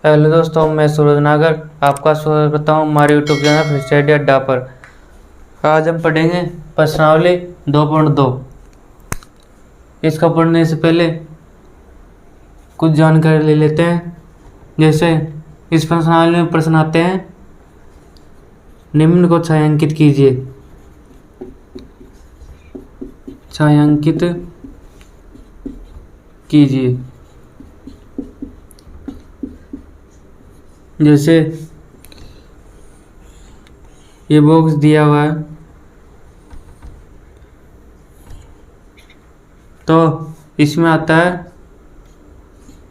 Hello दोस्तों, मैं सूरज नागर आपका स्वागत करता हूँ हमारे यूट्यूब चैनल स्टडी अड्डा पर। आज हम पढ़ेंगे प्रश्नावली 2.2। इसका पढ़ने से पहले कुछ जानकारी ले लेते हैं। जैसे इस प्रश्नावली में प्रश्न आते हैं, निम्न को छायांकित कीजिए। छायांकित कीजिए। जैसे ये बॉक्स दिया हुआ है तो इसमें आता है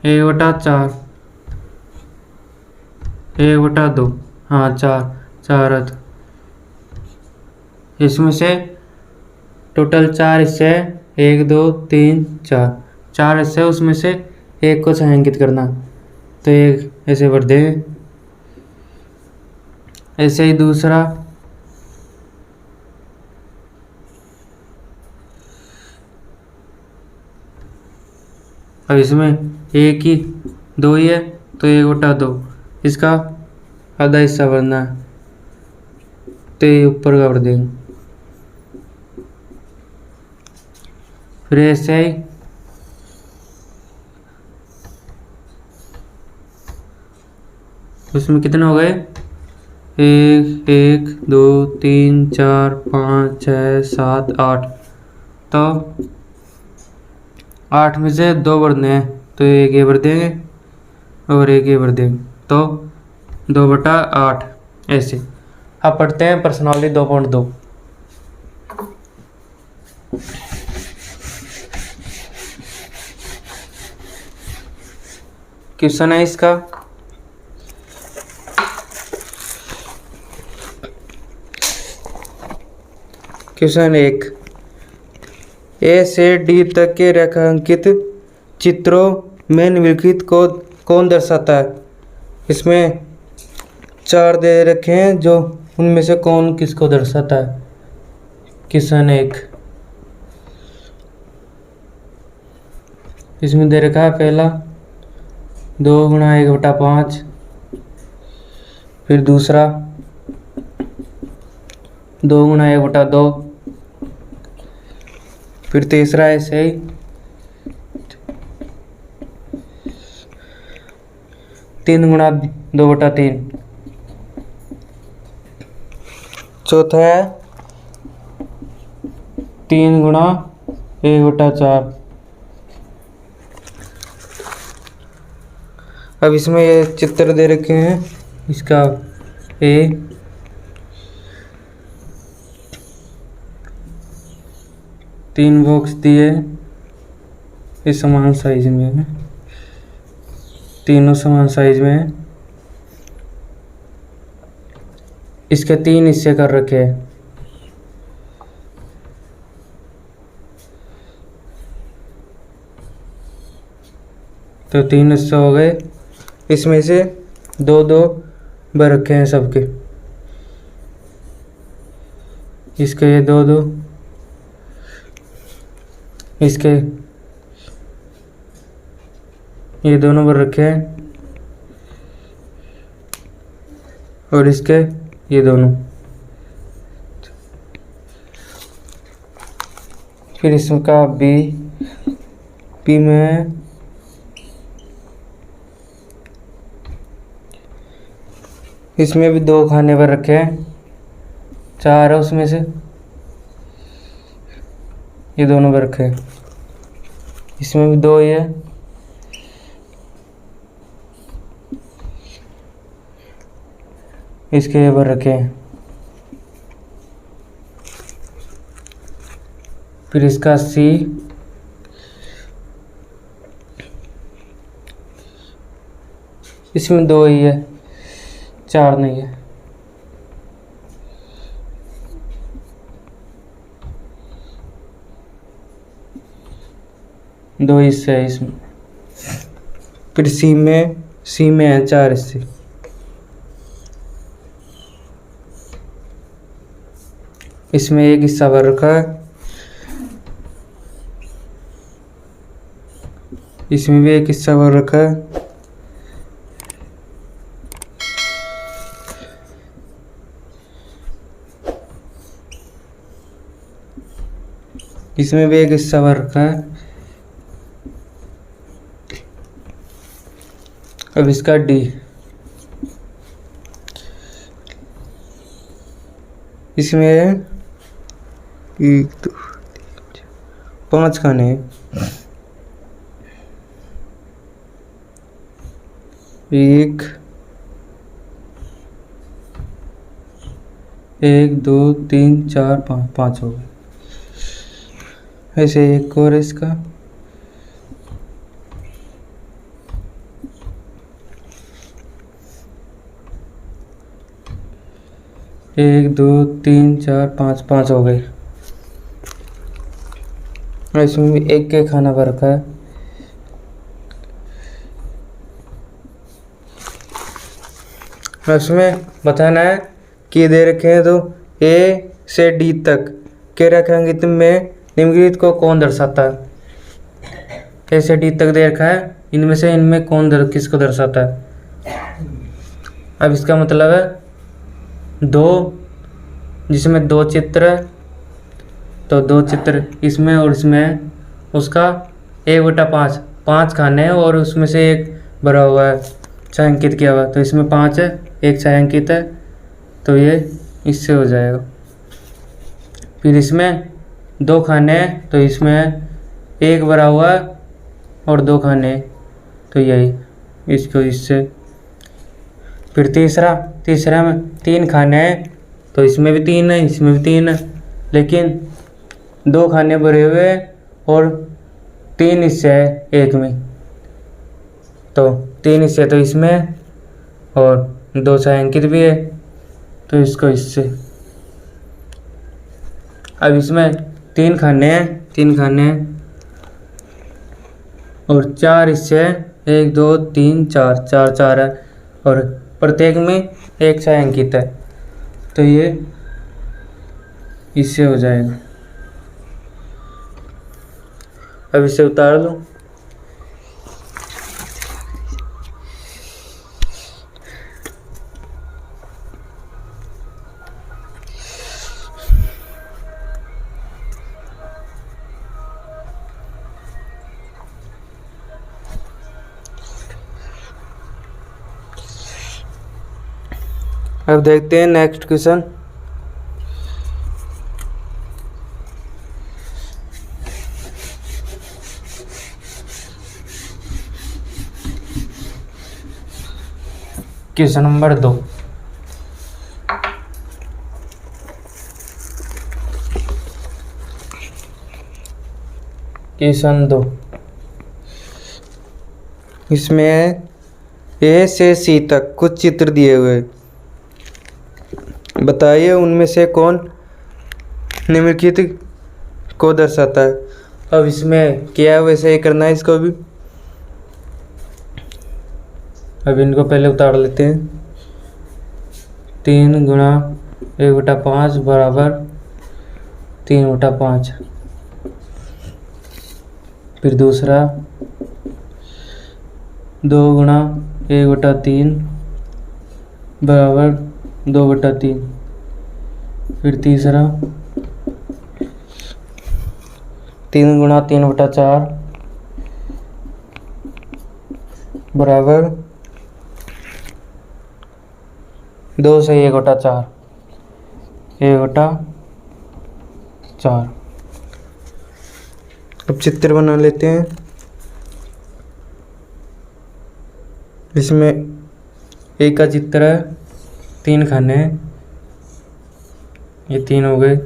1/4, 1/2, हाँ 4 अर्थ। इसमें से टोटल 4 हिस्से है, 1 2 3 4 हिस्से, उसमें से एक को छायांकित करना। तो एक ऐसे भर देंगे। ऐसे ही दूसरा, अब इसमें एक ही 2 ही है तो 1/2, इसका आधा हिस्सा भरना है तो ये ऊपर का भर देंगे। फिर ऐसे ही उसमें कितने हो गए, 1 1 2 3 4 5 6 7 8। तो 8 में से 2 भरने हैं तो एक ये भर देंगे और एक ये भर देंगे, तो 2/8 ऐसे। अब पढ़ते हैं प्रश्नावली 2.2। क्वेश्चन है इसका, क्वेश्चन 1, ए से डी तक के रेखांकित चित्रों में निम्नलिखित को कौन दर्शाता है। इसमें 4 दे रखे हैं, जो उनमें से कौन किसको दर्शाता है। क्वेश्चन 1, इसमें दे रखा है पहला 2 × 1/5, फिर दूसरा 2 × 1/2, फिर तीसरा ऐसे ही 3 × 2/3, चौथा है 3 × 1/4। अब इसमें ये चित्र दे रखे हैं, इसका ए, तीन बॉक्स दिए, इस समान साइज में है, तीनों समान साइज में है। इसके 3 हिस्से कर रखे हैं, तो 3 हिस्से हो गए। इसमें से 2 2 भर रखे हैं सबके, इसके ये 2 2, इसके ये दोनों भर रखे हैं, और इसके ये दोनों। फिर इसका बी में इसमें भी 2 खाने पर रखे हैं, 4 है उसमें से, ये दोनों पर रखे हैं। इसमें भी 2 ही है, इसके ये पर रखे हैं। फिर इसका सी, इसमें 2 ही है, 4 नहीं है। दो हिस्से है इसमें। फिर सी में है 4 हिस्से। इसमें एक हिस्सा भर रखा है, इसमें भी एक हिस्सा भर रखा है, इसमें भी एक हिस्सा भर रखा है। अब इसका डी, इसमें 1 2 5 खाने हैं। 1 1 2 3 4 5 5 हो गए। ऐसे एक और इसका, एक 2 3 4 5 5 हो गए। इसमें भी एक के खाना भर रखा है। इसमें बताना है कि दे रखे हैं तो ए से डी तक के रेखांकित में निम्नलिखित को कौन दर्शाता है। ए से डी तक दे रखा है, इनमें से इनमें कौन किसको दर्शाता है। अब इसका मतलब है दो, जिसमें 2 चित्र है, तो 2 चित्र इसमें और इसमें, उसका 1/5 5 खाने हैं और उसमें से एक भरा हुआ है, छायांकित किया हुआ, तो इसमें 5 है, एक छायांकित है, तो ये इससे हो जाएगा। फिर इसमें 2 खाने हैं, तो इसमें एक भरा हुआ है और 2 खाने हैं, तो यही इसको इससे। फिर तीसरा में 3 खाने हैं, तो इसमें भी 3 है, इसमें भी 3 है, लेकिन 2 खाने भरे हुए हैं और 3 हिस्से है एक में, तो 3 हिस्से तो इसमें और 2 छायांकित भी है, तो इसको इससे। अब इसमें 3 खाने हैं और 4 हिस्से हैं, 1 2 3 4 4 है और प्रत्येक में एक छायांकित है, तो ये इससे हो जाएगा। अब इसे उतार लो। अब देखते हैं next question. Question number 2। Question 2, इसमें ए से सी तक कुछ चित्र दिए हुए, बताइए उनमें से कौन निम्नलिखित को दर्शाता है। अब इसमें क्या है वैसे ही करना है इसको भी। अब इनको पहले उतार लेते हैं। 3 गुणा 1/5 बराबर 3/5। फिर दूसरा 2 गुणा 1/3 बराबर 2/3। फिर तीसरा 3 गुणा 3/4 बराबर 2 से 1/4 1/4। अब चित्र बना लेते हैं। इसमें एक का चित्र है, 3 खाने हैं, ये 3 हो गए।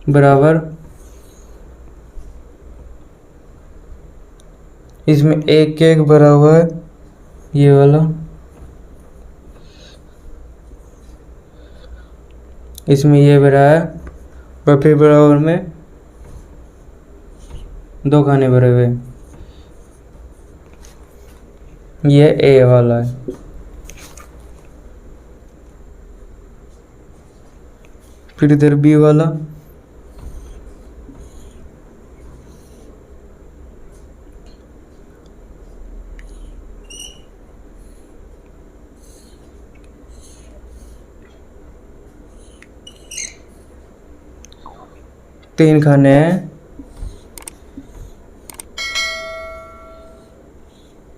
बराबर इसमें एक भरा हुआ है, ये वाला, इसमें ये भरा है, और फिर बराबर में 2 खाने भरे हुए, ये ए वाला है। फिर इधर बी वाला, 3 खाने हैं,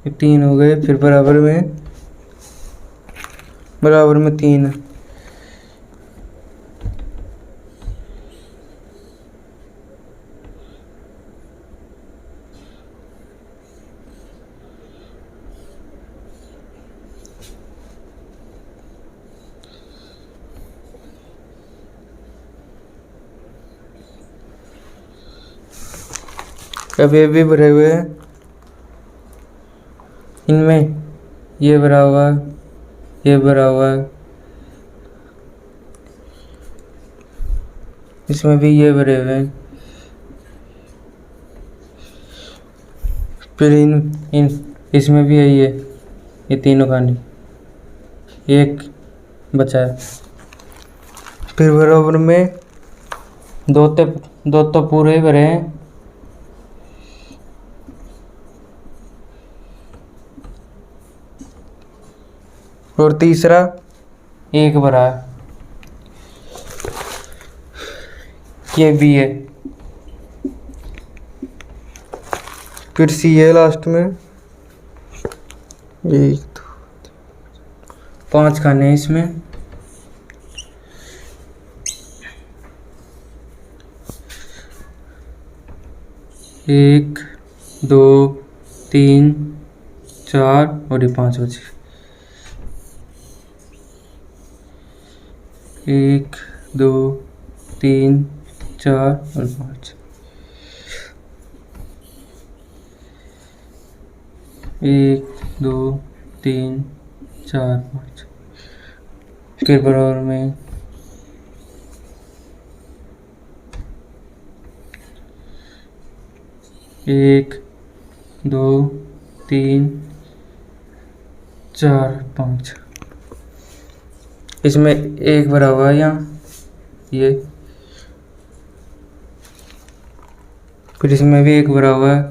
ये 3 हो गए, फिर बराबर में 3। अब ये भी भरे हुए हैं, इनमें ये भरा हुआ है, ये भरा हुआ है, इसमें भी ये भरे हुए हैं, फिर इन इसमें भी है ये तीनों खाने, एक बचा है। फिर बराबर में दो तो पूरे ही भरे हैं, और तीसरा एक भरा है, ये भी है। फिर सी है लास्ट में, 1 2 5 खाने हैं इसमें, एक 2 3 4 और ये 5 बचे। 1 2 3 4 और 5, 1 2 3 4 5। फिर बराबर में 1 2 3 4 5, इसमें एक भरा हुआ है यहाँ, ये फिर इसमें भी एक भरा हुआ है,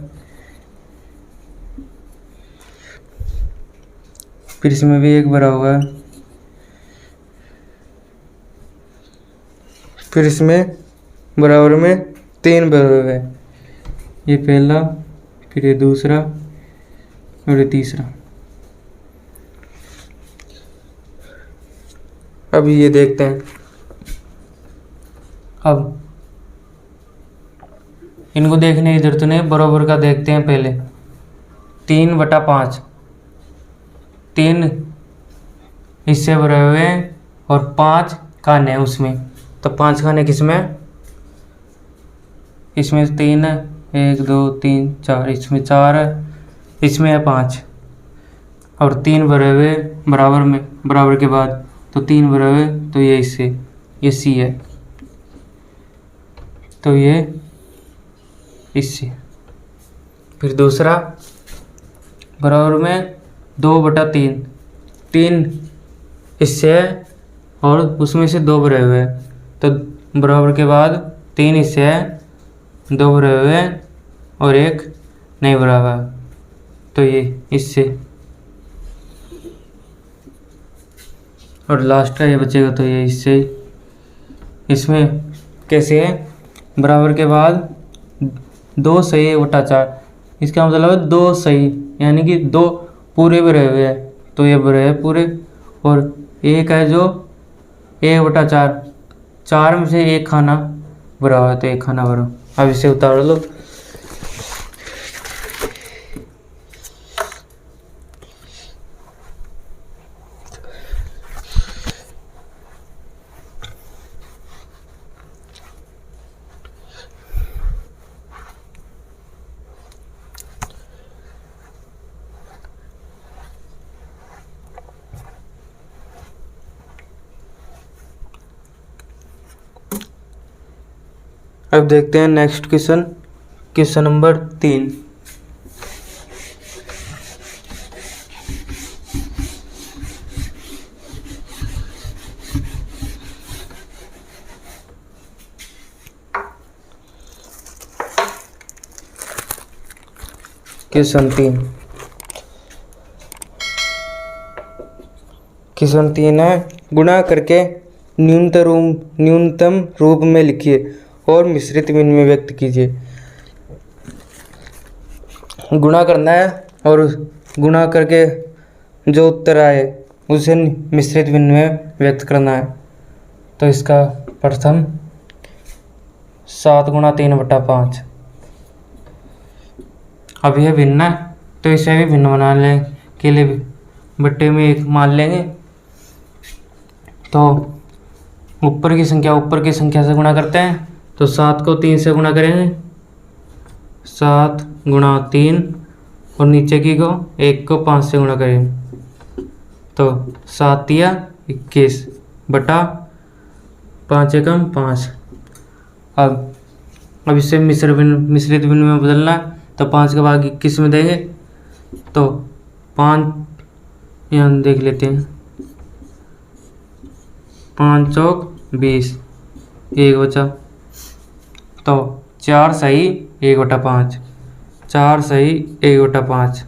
फिर इसमें भी एक भरा हुआ है, फिर इसमें बराबर में 3 भरे हुए हैं, ये पहला, फिर ये दूसरा और ये तीसरा। अभी ये देखते हैं, अब इनको देखने की जरूरत नहीं, बराबर का देखते हैं पहले। 3/5, 3 हिस्से भरे हुए हैं और 5 खाने हैं उसमें, तो 5 खाने किसमें, इसमें 3 है, 1 2 3 4, इसमें 4 है, इसमें है 5, और 3 भरे हुए बराबर के बाद, तो 3 भरे हुए, तो ये इससे, ये सी है, तो ये इससे। फिर दूसरा बराबर में 2/3, 3 हिस्से है और उसमें से 2 भरे हुए हैं, तो बराबर के बाद 3 हिस्से है, 2 भरे हुए हैं और 1 नहीं भरा हुआ, तो ये इससे, और लास्ट का ये बचेगा, तो ये इससे। इसमें कैसे है, बराबर के बाद 2 सही 1/4, इसका मतलब है 2 सही, यानी कि 2 पूरे भरे हुए हैं, तो ये भरे हैं पूरे, और एक है जो 1/4, 4 में से 1 खाना भरा हुआ है, तो 1 खाना भरा। अब इसे उतार लो। अब देखते हैं नेक्स्ट क्वेश्चन नंबर 3। क्वेश्चन 3 है, गुणा करके न्यूनतम रूप में लिखिए और मिश्रित विनिमय व्यक्त कीजिए। गुणा करना है और गुणा करके जो उत्तर आए उसे मिश्रित विनिमय व्यक्त करना है। तो इसका प्रथम 7 गुणा 3/5। अब यह भिन्न है तो इसे भी भिन्न बनाने के लिए बट्टे में 1 मान लेंगे। तो ऊपर की संख्या से गुणा करते हैं। तो 7 को 3 से गुणा करेंगे, 7 गुणा 3, और नीचे की को 1 को 5 से गुणा करेंगे। तो 7 या 21 बटा 5 एकम 5। अब इससे मिश्रित विनिमय में बदलना है। तो 5 का भाग 21 में देंगे। तो 5 यहाँ देख लेते हैं, 5 चौक 20, 1 बचा। तो 4 सही 1/5, 4 सही 1/5।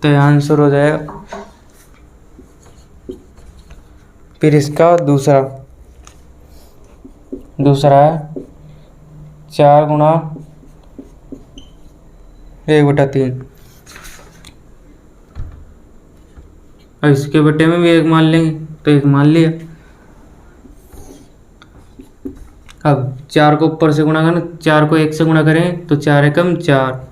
तो आंसर हो जाएगा। फिर इसका दूसरा है 4 गुणा 1/3। और इसके बटे में भी 1 मान लेंगे। तो 1 मान लिया। अब 4 को ऊपर से गुणा करना, 4 को 1 से गुणा करेंगे तो 4 एकम 4।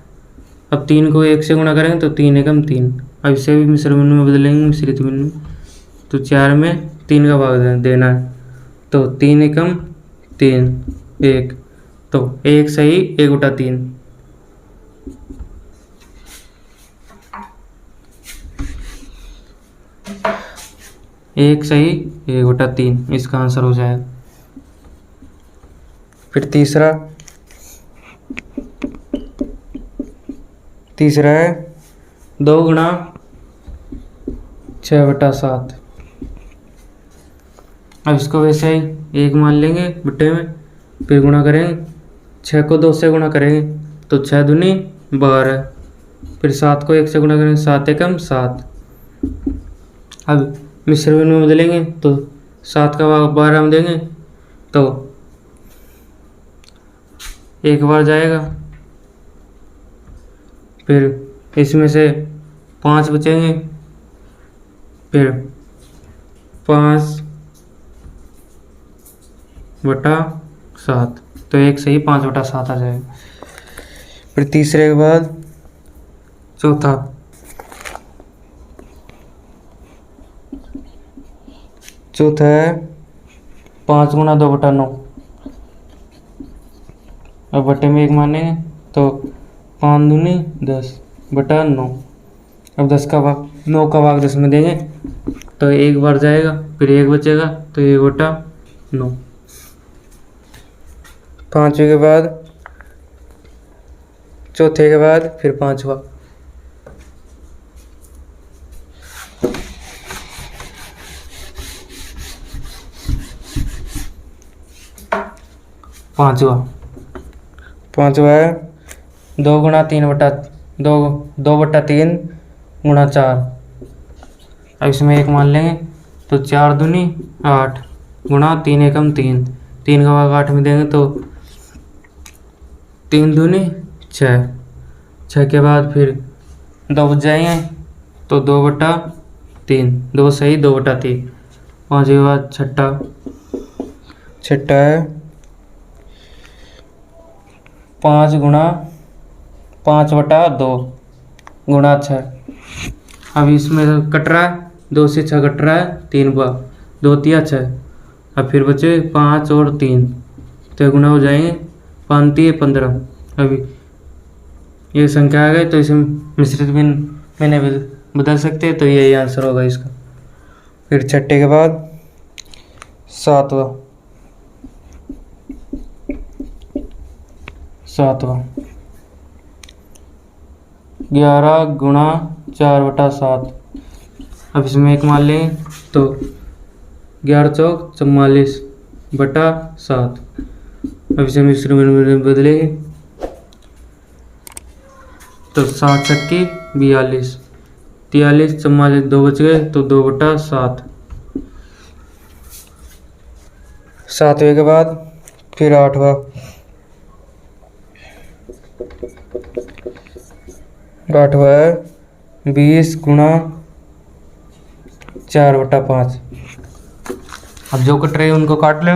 अब 3 को 1 से गुणा करेंगे तो 3 एकम 3। अब इसे भी मिश्रित विनिमय में बदलेंगे, मिश्रित विनिमय। तो 4 में 3 का भाग देना है। तो 3 एकम 3, 1। तो 1 सही 1/3। एक सही 1/3 इसका आंसर हो जाएगा। फिर तीसरा है 2 गुणा 6/7। अब इसको वैसे ही 1 मान लेंगे बट्टे में, फिर गुणा करेंगे। 6 को 2 से गुणा करेंगे तो 6 दूनी 12। फिर 7 को 1 से गुणा करेंगे, 7 एकम 7। अब मिश्र में बदलेंगे तो 7 का भाग 12 में देंगे तो 1 बार जाएगा। फिर इसमें से 5 बचेंगे। फिर 5/7। तो 1 सही 5/7 आ जाएगा। फिर तीसरे के बाद चौथा है 5 गुणा 2/9। अब बटे में 1 मानेंगे तो 5 दूनी 10/9। अब 10 का भाग 9 का भाग 10 में देंगे तो 1 बार जाएगा। फिर 1 बचेगा तो 1/9। पाँचवें के बाद चौथे के बाद फिर पाँचवा। पाँचवा है 2 गुणा 2/3 गुणा 4। अब इसमें 1 मान लेंगे तो 4 दूनी 8 गुणा 3 एकम 3। 3 का भाग 8 में देंगे तो 3 दूनी 6। 6 के बाद फिर 2 बच जाएंगे तो 2/3। 2 सही 2/3। 5 के बाद छठा है 5 गुणा 5/2 गुणा 6। अब इसमें कट रहा है, 2 से 6 कट रहा है, 3 बार 2 तिया 6। अब फिर बचे 5 और 3 तो गुणा हो जाएंगे, 5 तिये 15। अभी ये संख्या आ गई तो इसे मिश्रित मैंने बदल सकते हैं, तो यही आंसर होगा इसका। फिर छठे के बाद सातवां 11 गुणा 4/7। अब इसमें 1 मान लेंगे तो 11 चौक 44/7। अब इसे मिश्र में बदलेंगे तो 7 छक्की 42, 43 44 2 बच गए तो 2/7। 7वें के बाद फिर 8वां, 8वां है 20 गुणा 4/5। अब जो कट रहे हैं उनको काट लो।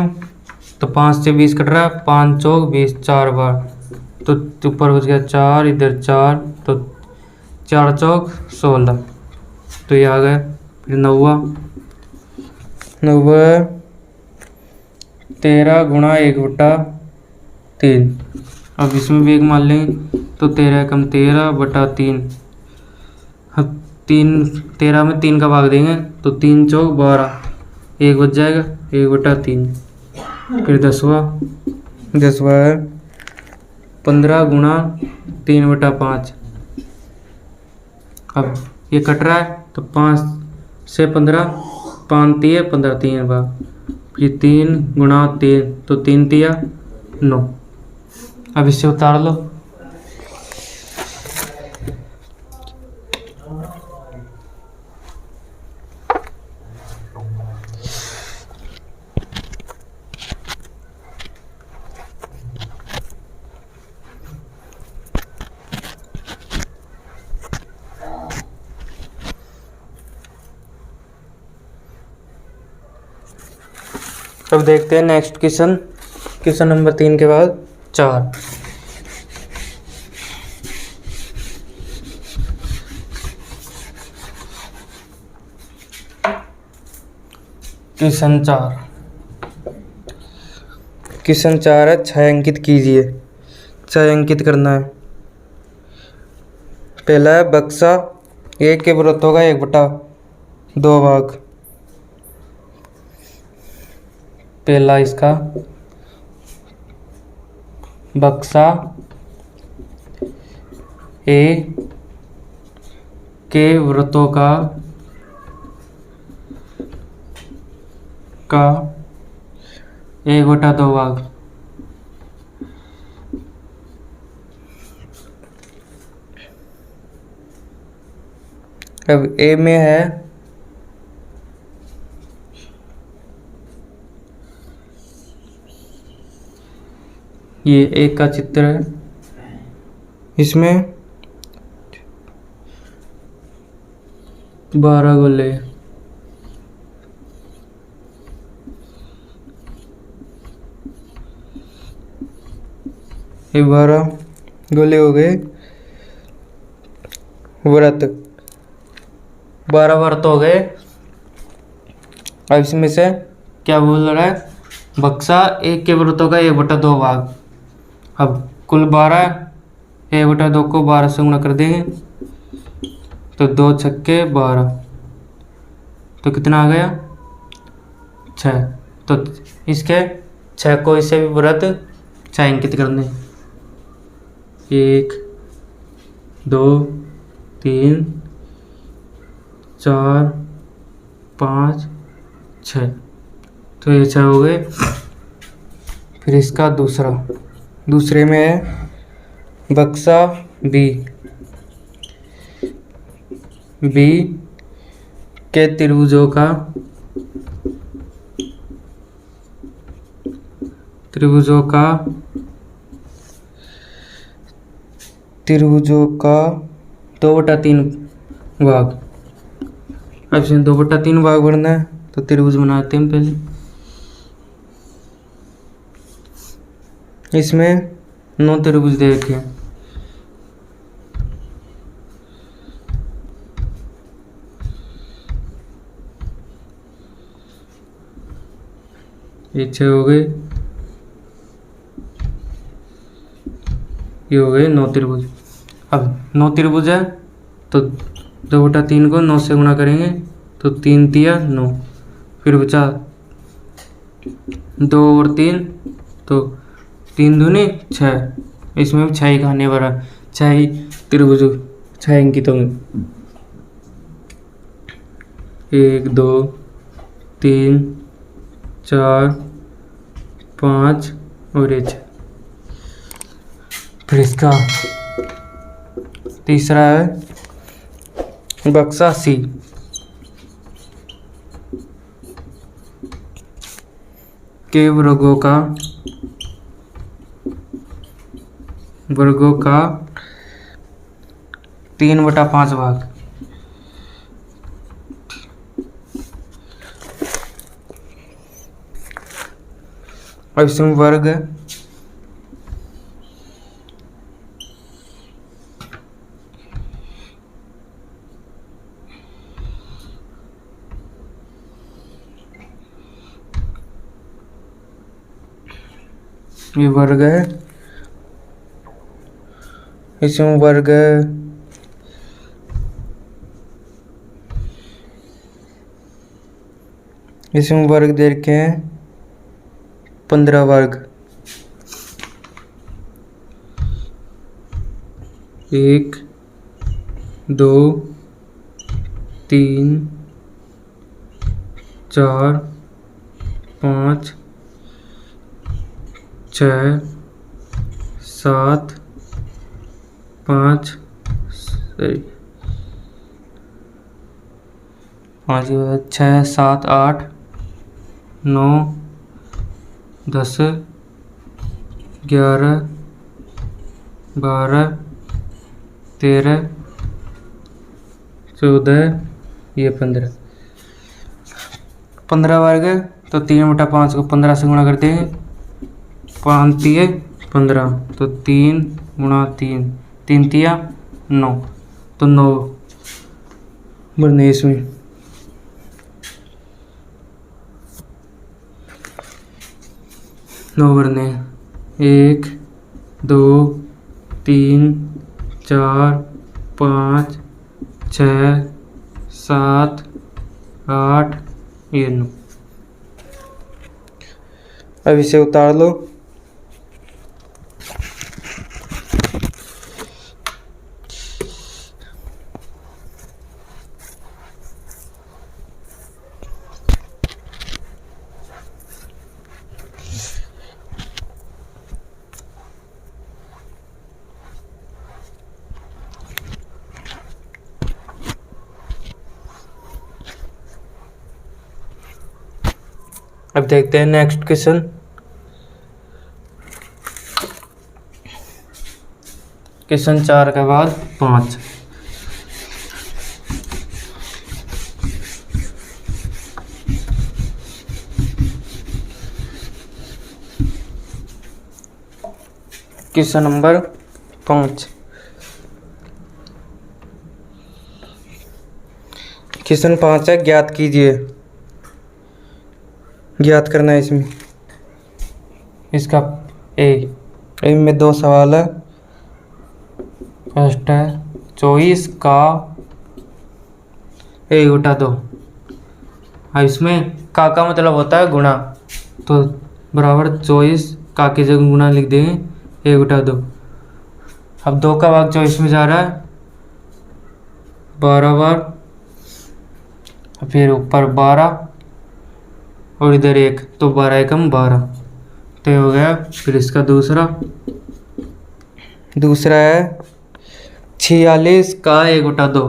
तो 5 से 20 कट रहा है, 5 चौक 20, 4 बार तो ऊपर बच गया 4, इधर 4, तो 4 चौक 16, तो ये आ गया। फिर 9वां 13 गुणा 1/3। अब इसमें भी एक मान लेंगे, तो 13 कम 13/3। अब 13 में 3 का भाग देंगे तो 3 चौक 12, 1 बच जाएगा 1/3। फिर 10वां है 15 गुणा 3/5। अब ये कट रहा है तो 5 से 15, 5 तिया 15, 3 भाग, फिर 3 गुणा 3 तो 3 तिया 9। अब इससे उतार लो। अब देखते हैं नेक्स्ट क्वेश्चन नंबर 3 के बाद 4। क्वेश्चन 4 है, छायांकित कीजिए। छायांकित करना है। पहला है बक्सा 1 के वृत्तों का 1/2 भाग। पहला इसका बक्सा ए के वृत्तों का 1/2 भाग। अब ए में है ये एक का चित्र है, इसमें 12 गोले, ये 12 गोले हो गए व्रत, 12 व्रत हो गए। अब इसमें से क्या बोल रहा है, बक्सा 1 के वृत्तों का 1/2 भाग। अब कुल 12, 1/2 को 12 से गुणा कर देंगे तो 2 छक्के 12, तो कितना आ गया 6। तो इसके 6 को इससे भी व्रत छायांकित करने, 1 2 3 4 5 6, तो ये 6 हो गए। फिर इसका दूसरे में है बक्सा बी के त्रिभुजों का 2/3 भाग। अब इसमें 2/3 भाग बनना है तो त्रिभुज बनाते हैं पहले। इसमें 9 त्रिभुज दे रखे हैं। ये 6 हो गए, ये हो गए 9 त्रिभुज। अब 9 त्रिभुज है तो 2/3 को 9 से गुणा करेंगे तो 3 तिया 9, फिर बचा 2 और 3 तो 3 दूनी 6, इसमें भी 6 ही खाने वाला, 6 ही त्रिभुज छायांकित होंगे। 1 2 3 4 5 और 6। फिर इसका तीसरा है बक्सा सी के वर्गों का 3/5 भाग। अब इसमें वर्ग ये वर्ग है, इसमें वर्ग दे रखे हैं 15 वर्ग। 1 2 3 4 5 6 7 5 6 7 8 9 10 11 12 13 14 ये 15 वर्ग है। तो 3/5 को 15 से गुणा करते हैं, 5 तिये 15, तो 3 गुणा 3, 3 तिया 9, तो 9 भरने इसमें। नौ भरने 1 2 3 4 5 6 7 8 ये 9। अब इसे उतार लो। अब देखते हैं नेक्स्ट क्वेश्चन। क्वेश्चन 4 के बाद 5। Question number 5। क्वेश्चन 5 है, ज्ञात कीजिए। ज्ञात करना है इसमें। इसका ए में 2 सवाल है। फर्स्ट है 24 का 1/2। अब इसमें का मतलब होता है गुणा, तो बराबर 24 का की जगह गुणा लिख देंगे 1/2। अब 2 का भाग 24 में जा रहा है 12 बार, फिर ऊपर 12 और इधर 1, तो 12 एकम 12, तो हो गया। फिर इसका दूसरा है 46 का 1/2।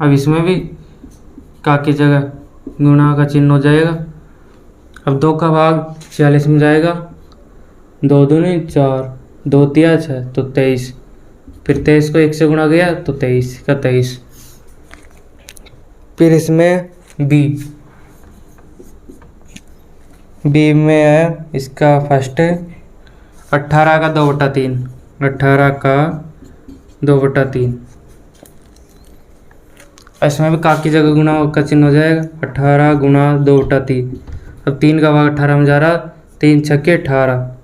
अब इसमें भी का की जगह गुणा का चिन्ह हो जाएगा। अब 2 का भाग 46 में जाएगा, 2 दूनी 4, 2 तिया 6, तो 23। फिर 23 को 1 से गुणा गया तो 23 का 23। फिर इसमें बी में है इसका फर्स्ट है 18 का 2/3। 18 का 2/3। इसमें भी का की जगह गुणा का चिन्ह हो जाएगा, 18 गुणा 2/3। अब 3 का भाग 18 में जा रहा, 3 छक्के 18।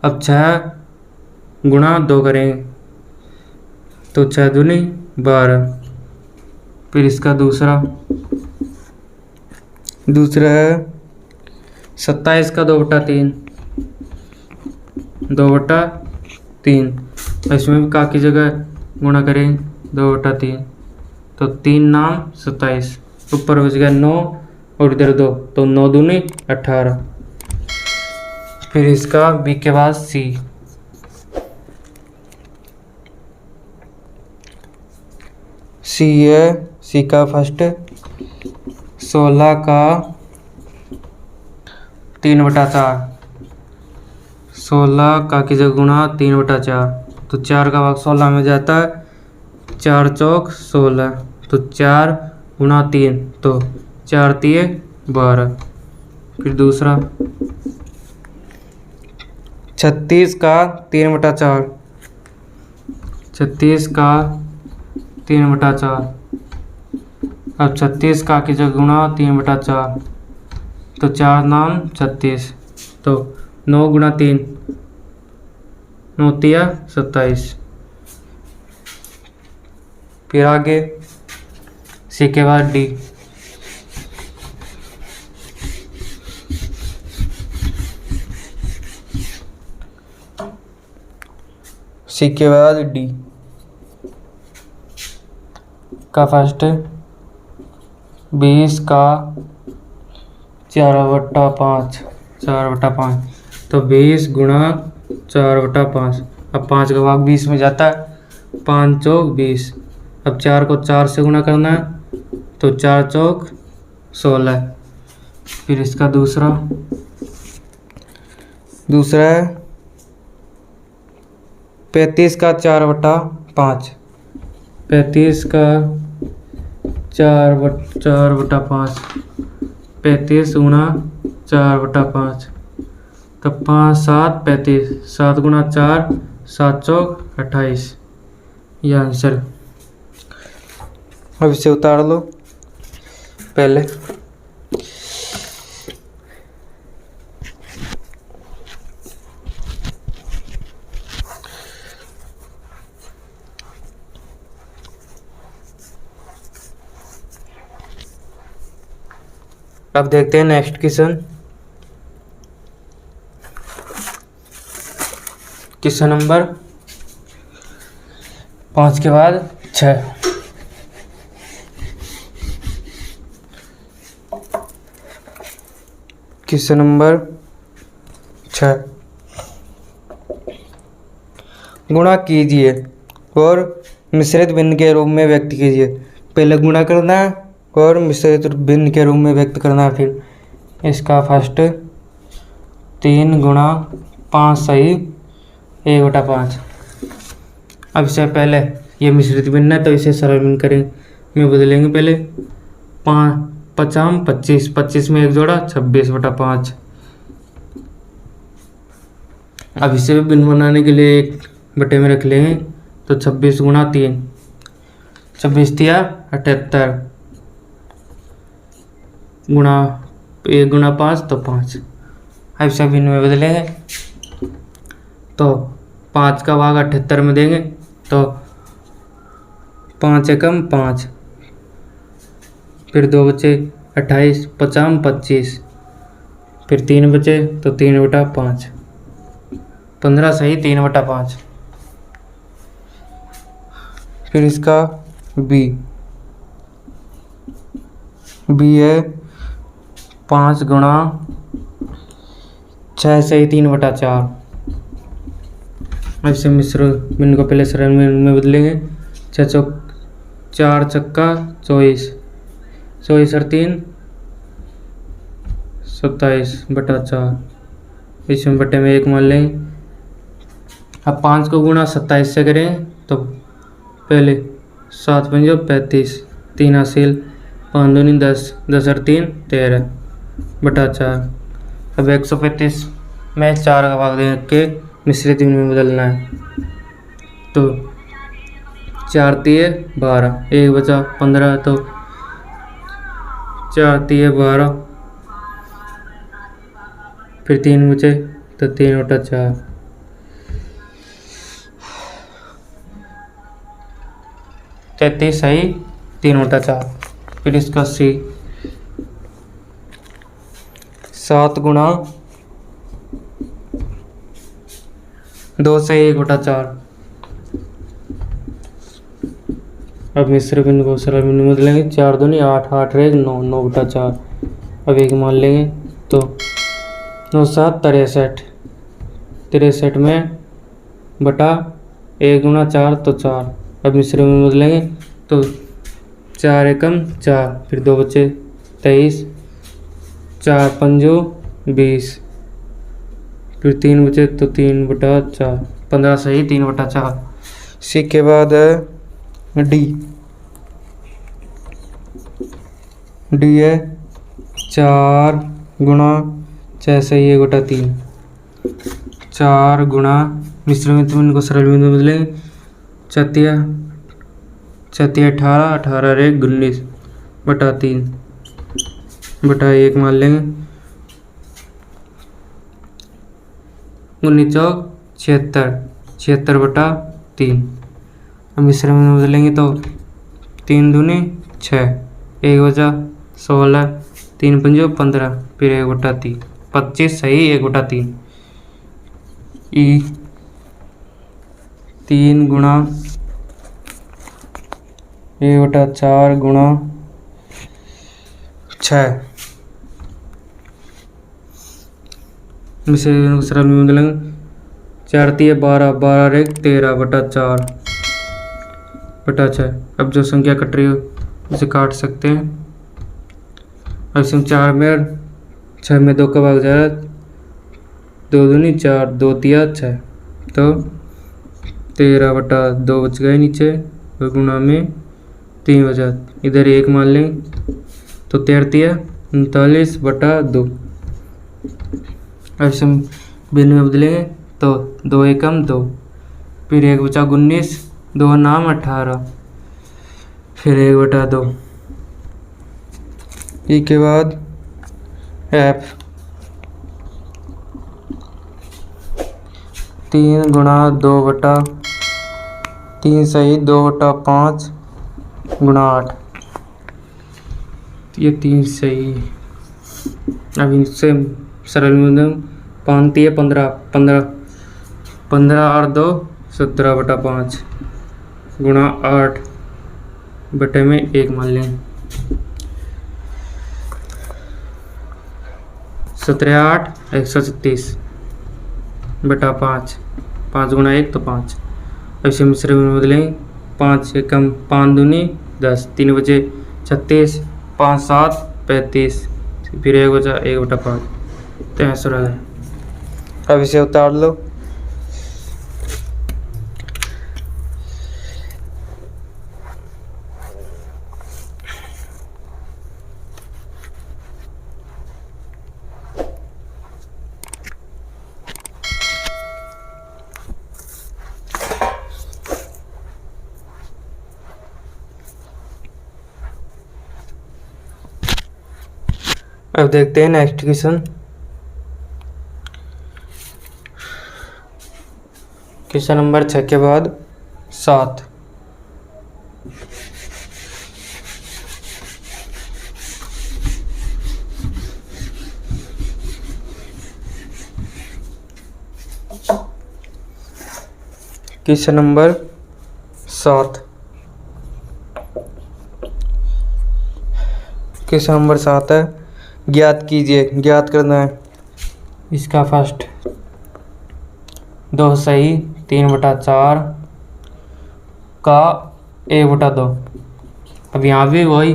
अब 6 गुणा 2 करेंगे तो 6 दूनी 12। फिर इसका दूसरा है 27 का 2/3। 2/3। इसमें भी का की जगह गुणा करेंगे 2/3, तो 3 नाम 27, ऊपर बच गया 9 और इधर 2, तो 9 दूनी 18। फिर इसका बी के बाद सी है सी का फर्स्ट 16 का 3/4, 16 का की जगह गुणा 3/4, तो 4 का भाग 16 में जाता है, 4 चौक 16, तो 4 गुणा 3, तो 4 तिये 12। फिर दूसरा 36 का 3/4, 36 का 3/4, अब 36 का की जगह गुणा 3/4, तो 4 नाम 36, तो 9 गुणा 3, 9 तिया 27। फिर आगे सी के बाद डी, सी के बाद डी का फर्स्ट 20 का 4/5, 4/5, तो 20 गुणा 4/5, अब 5 का भाग 20 में जाता है, 5 चौक 20, अब 4 को 4 से गुणा करना है, तो 4 चौक 16। फिर इसका दूसरा है 35 का 4/5, 35 का 4/5, 35 गुणा 4/5, तो 5 7 35, 7 गुणा 4, 7 चौक 28, यह आंसर। अब इसे उतार लो पहले, अब देखते हैं नेक्स्ट क्वेश्चन नंबर 5 के बाद 6। क्वेश्चन नंबर 6, गुणा कीजिए और मिश्रित भिन्न के रूप में व्यक्त कीजिए। पहले गुणा करना है और मिश्रित भिन्न के रूप में व्यक्त करना है। फिर इसका फर्स्ट 3 गुणा 5 सही 1/5। अब इससे पहले ये मिश्रित भिन्न है तो इसे सरल भिन्न करेंगे, में बदलेंगे। पहले 5 5 25, 25 में 1 जोड़ा 26/5। अब इसे भी भिन्न बनाने के लिए 1 बटे में रख लेंगे, तो 26 गुणा 3, 26 तिया 78, गुणा 1 गुणा 5 तो 5। अब इसे भिन्न में बदलेंगे, तो 5 का भाग 78 में देंगे, तो 5 एकम 5, फिर 2 बचे 28, 50 25, फिर 3 बचे तो 3/5, 15 सही 3/5। फिर इसका बी है 5 गुणा 6 सही 3/4। ऐसे मिश्र भिन्न को पहले सरल में बदलेंगे। 6 चौक 4 छक्का 24, 24 और 3 27/4, इसमें बटे में 1 मान लेंगे। अब 5 को गुणा 27 से करें तो पहले 7 पंजो 35, 3 हासिल, 5 दूनी 10, 10 और 3 13/4। अब 135 में 4 का भाग दे के मिश्रित भिन्न में बदलना है, तो 4 तिये 12, 1 बचा 15, तो 4 तिये 12, फिर 3 बचे तो 3/4, 33 सही 3/4। फिर इसका सी 7 गुणा 2 सही 1/4। अब मिश्र भिन्न को सरल भिन्न में बदलेंगे। 4 दूनी 8, 8 और 1 9, 9/4। अब 1 मान लेंगे, तो 9 7 63, 63 में बटा 1 गुणा 4 तो 4। अब मिश्र में बदलेंगे, तो 4 एकम 4, फिर 2 बचे 23, 4 पंजो 20, फिर 3 बचे तो 3/4, 15 सही 3/4। इसी के बाद है डी। डी है 4 गुणा 6 सही 1/3, 4 गुणा मिश्र में तुम इनको सरल बिंदु बदलेंगे, 4 18, 18 रे 19/3 बटा 1 मान लेंगे, 19 चौक 76, 76/3। अब मिश्र में बदलेंगे तो 3 दूनी 6, 1 बचा 16, 3 पंजो 15, फिर 1/3, 25 सही 1/3। ई 3 गुणा 1/4 गुणा 6 मिश्र सरल में बदलेंगे, 4 3 12, 12 रे 13/4/6। अब जो संख्या कट रही हो उसे काट सकते हैं। अब इसमें 4 में 6 में 2 का भाग जा रहा है, 2 दूनी 4, 2 तिया 6, तो 13/2 बच गए नीचे, और गुणा में 3 बचा, इधर 1 मान लेंगे तो 13 तिया 39/2। अब इसे भिन्न में बदलेंगे तो 2 एकम 2, फिर 1 बचा 19, 2 नाम 18, फिर 1/2। के बाद एफ 3 गुणा 2/3 सही 2/5 गुणा 8, ये 3 सही। अब इनसे सरल में 5 3 15, 15 15 और 2 17/5 गुणा 8 बटे में 1 मान लेंगे, 17 8 136/5, 5 गुणा 1 तो 5। ऐसे मिश्र में बदलेंगे, 5 एकम 5 दूनी 10, 3 बचे 36, 5 7 35, फिर 1 बचा 1/5, तो आंसर आ गया। अब इसे उतार लो। अब देखते हैं नेक्स्ट क्वेश्चन। क्वेश्चन नंबर 6 के बाद 7। Question number 7। क्वेश्चन नंबर 7 है, ज्ञात कीजिए, ज्ञात करना है। इसका फर्स्ट 2 सही 3/4 का 1/2। अब यहाँ भी वही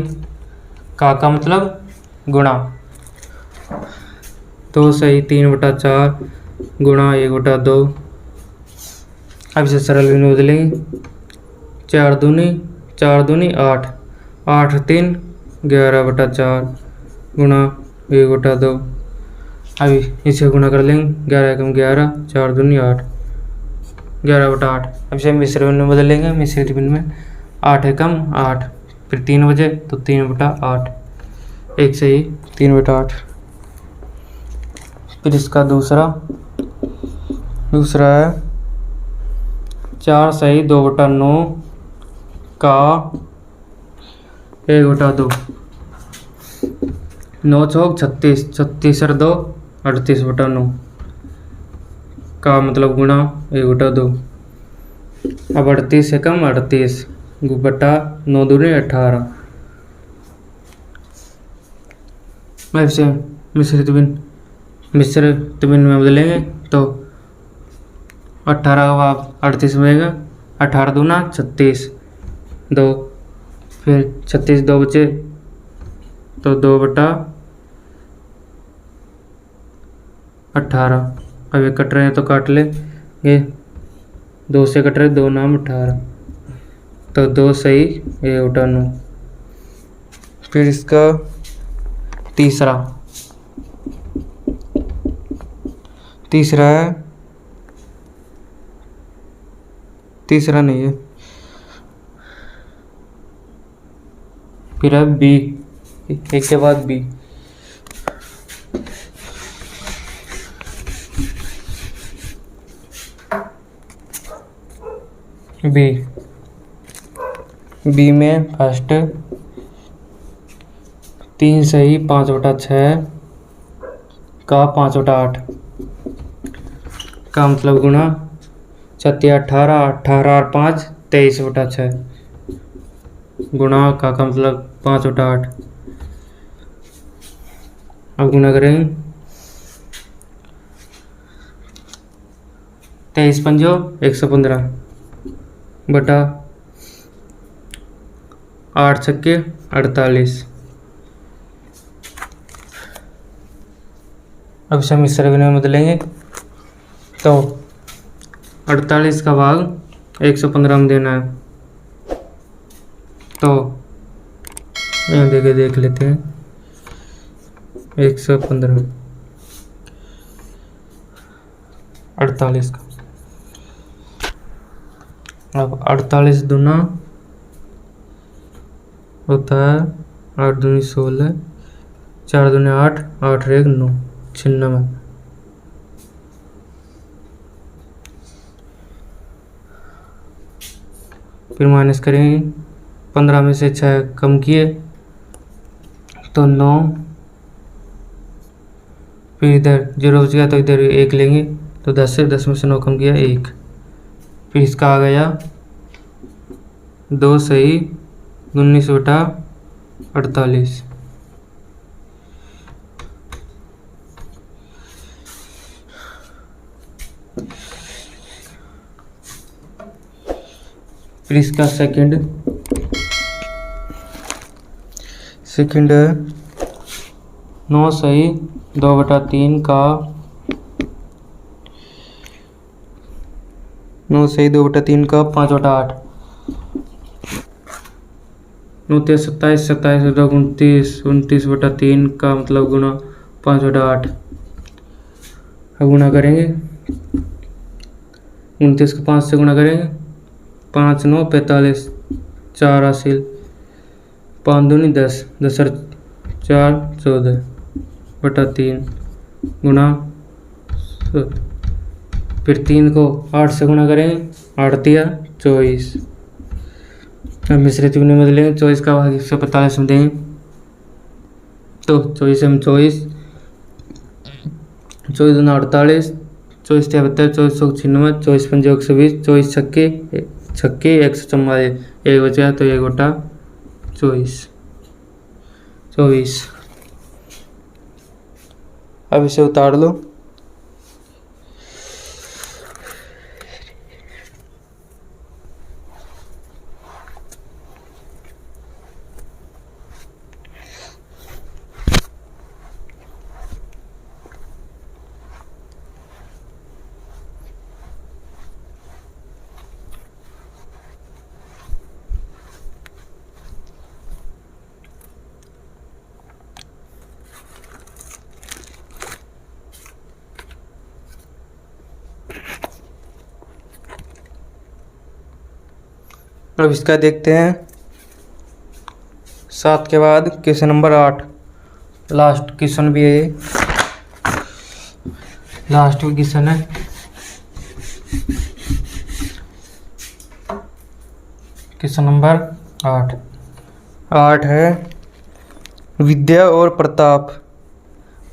का मतलब गुणा, 2 सही 3/4 गुणा 1/2। अब इसे सरल में बदलेंगे, 4 दूनी 8, 8 3 11/4 गुणा 1/2। अभी इसे गुणा कर लेंगे, 11 एकम 11, 4 दूनी 8, 11/8। अब इसे मिश्र में बदलेंगे, मिश्रित भिन्न में 8 एकम 8, फिर 3 बजे तो 3/8, 1 सही 3/8। फिर इसका दूसरा है 4 सही 2/9 का 1/2, 9 चौक 36, 36 और 2 38/9 का मतलब गुणा 1/2। अब 38 एकम 38 बटा 9 दूनी 18। मैं इसे मिश्रित भिन्न में बदलेंगे तो 18 का भाग 38 में रहेगा, 18 दूना 36, 2 फिर 36 दो बचे तो 2/18। अब ये कट रहे हैं तो काट ले, ये 2 से कट रहे, 2 नाम 18, तो 2 सही, ये उठा 9। फिर इसका तीसरा है, तीसरा नहीं है, फिर है बी, एक के बाद बी। बी में फर्स्ट 3 सही 5/6 का 5/8 का मतलब गुणा 36 18 18 और 5 23/6 गुणा का मतलब 5/8। अब गुणा करेंगे 23 पंजो 115 बटा 8 छक्के 48। अब इसे हम इस तरह में बदलेंगे तो 48 का भाग 115 में देना है, तो यहाँ देख लेते हैं 115 48 का। अब 48 दूना होता है 8 दूनी 16, 4 दूनी 8, 8 1 9 96। फिर माइनस करेंगे, 15 में से 6 कम किए तो 9, फिर इधर 0 बच गया तो इधर 1 लेंगे, तो 10 से 10 में से 9 कम किया 1। फिर इसका आ गया 2 सही 19/48। फिर इसका सेकंड है 9 सही 2/3 का 5/8। 29 27 27 29 29/3 का मतलब गुणा 5/8। अब गुणा करेंगे 29 को 5 से गुणा करेंगे, 5 9 45, 4 हासिल, 5 दूनी 10, 10 और 4 14/3 गुणा, फिर 3 को 8 से गुणा करेंगे, 8 तिया 24। अब मिश्रित में बदलेंगे, 24 का भाग 145 में देंगे तो 24 में 24 दूना 48, 24 73, 24 96, 24 पंजे 120, 24 छक्के 144, 1 बचा तो 1/24। अब इसे उतार लो, अब इसका देखते हैं 7 के बाद क्वेश्चन नंबर 8, लास्ट क्वेश्चन भी है, लास्ट क्वेश्चन है। क्वेश्चन नंबर 8 है, विद्या और प्रताप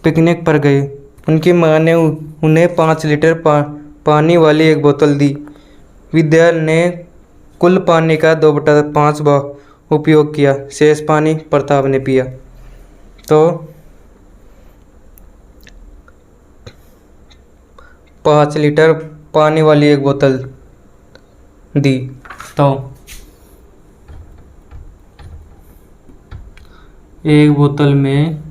पिकनिक पर गए। उनकी मां ने उन्हें 5 लीटर पानी वाली एक बोतल दी। विद्या ने कुल पानी का 2/5 उपयोग किया, शेष पानी प्रताप ने पिया। तो 5 लीटर पानी वाली एक बोतल दी, तो एक बोतल में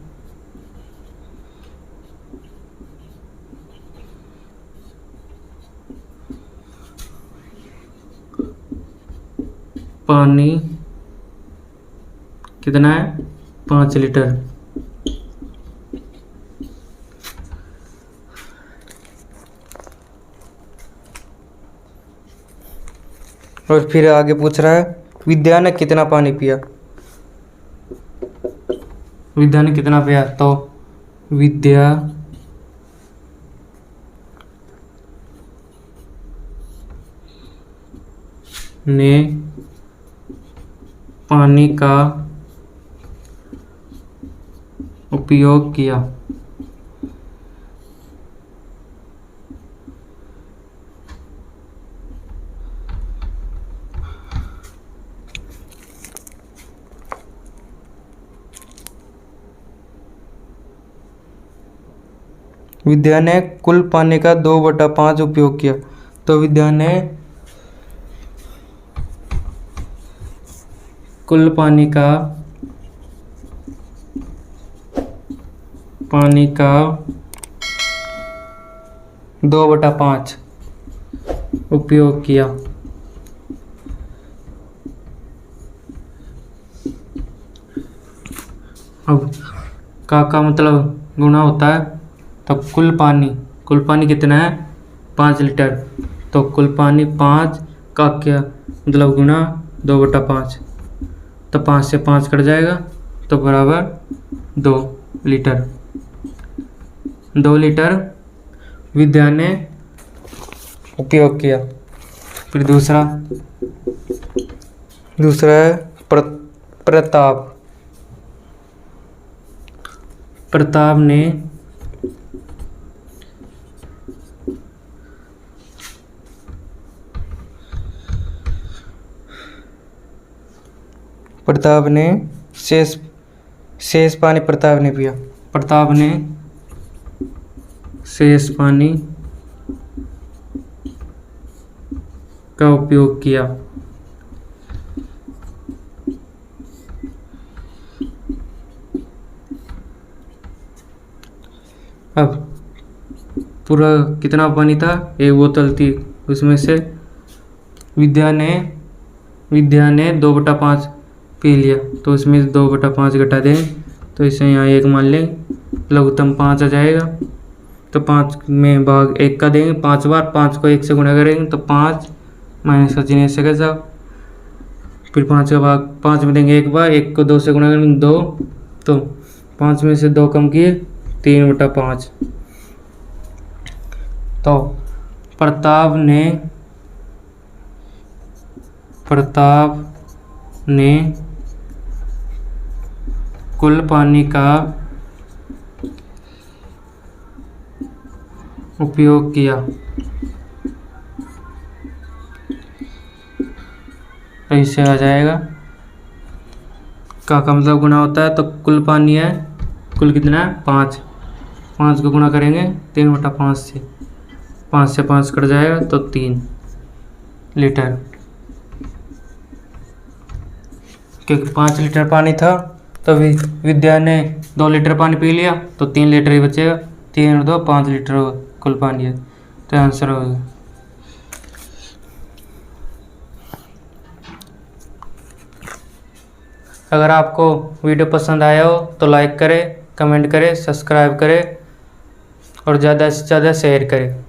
पानी कितना है? 5 लीटर। और फिर आगे पूछ रहा है विद्या ने कितना पानी पिया। विद्या ने कितना पिया? तो विद्या ने पानी का उपयोग किया। विद्या ने कुल पानी का 2/5 उपयोग किया। तो विद्या ने कुल पानी का 2/5 उपयोग किया। अब का मतलब गुणा होता है, तो कुल पानी कितना है? 5 लीटर। तो कुल पानी 5 का क्या मतलब गुणा 2/5, तो 5 से 5 कट जाएगा, तो बराबर 2 लीटर। 2 लीटर विद्या ने उपयोग किया। फिर दूसरा है प्रताप। प्रताप ने शेष पानी प्रताप ने पिया। प्रताप ने शेष पानी का उपयोग किया। अब पूरा कितना पानी था? 1 बोतल थी, उसमें से विद्या ने 2/5 पी लिया, तो उसमें 2/5 घटा दें, तो इसे यहाँ 1 मान लें, लघुत्तम 5 आ जाएगा। तो 5 में भाग 1 का देंगे 5 बार, 5 को 1 से गुणा करेंगे तो 5 माइनस का चिन्ह से कैसा, फिर 5 का भाग 5 में देंगे 1 बार, 1 को 2 से गुणा करेंगे 2, तो 5 में से 2 कम किए 3/5। तो प्रताप ने कुल पानी का उपयोग किया। ऐसे आ जाएगा। का मतलब गुणा होता है, तो कुल पानी है, कुल कितना है? 5 को गुणा करेंगे 3/5 से, 5 से 5 कट जाएगा, तो 3 लीटर। क्योंकि 5 लीटर पानी था, तो विद्या ने 2 लीटर पानी पी लिया, तो 3 लीटर ही बचेगा। 3 और 2 5 लीटर होगा कुल पानी है, तो आंसर होगा। अगर आपको वीडियो पसंद आया हो तो लाइक करें, कमेंट करें, सब्सक्राइब करें और ज़्यादा से ज़्यादा शेयर करें।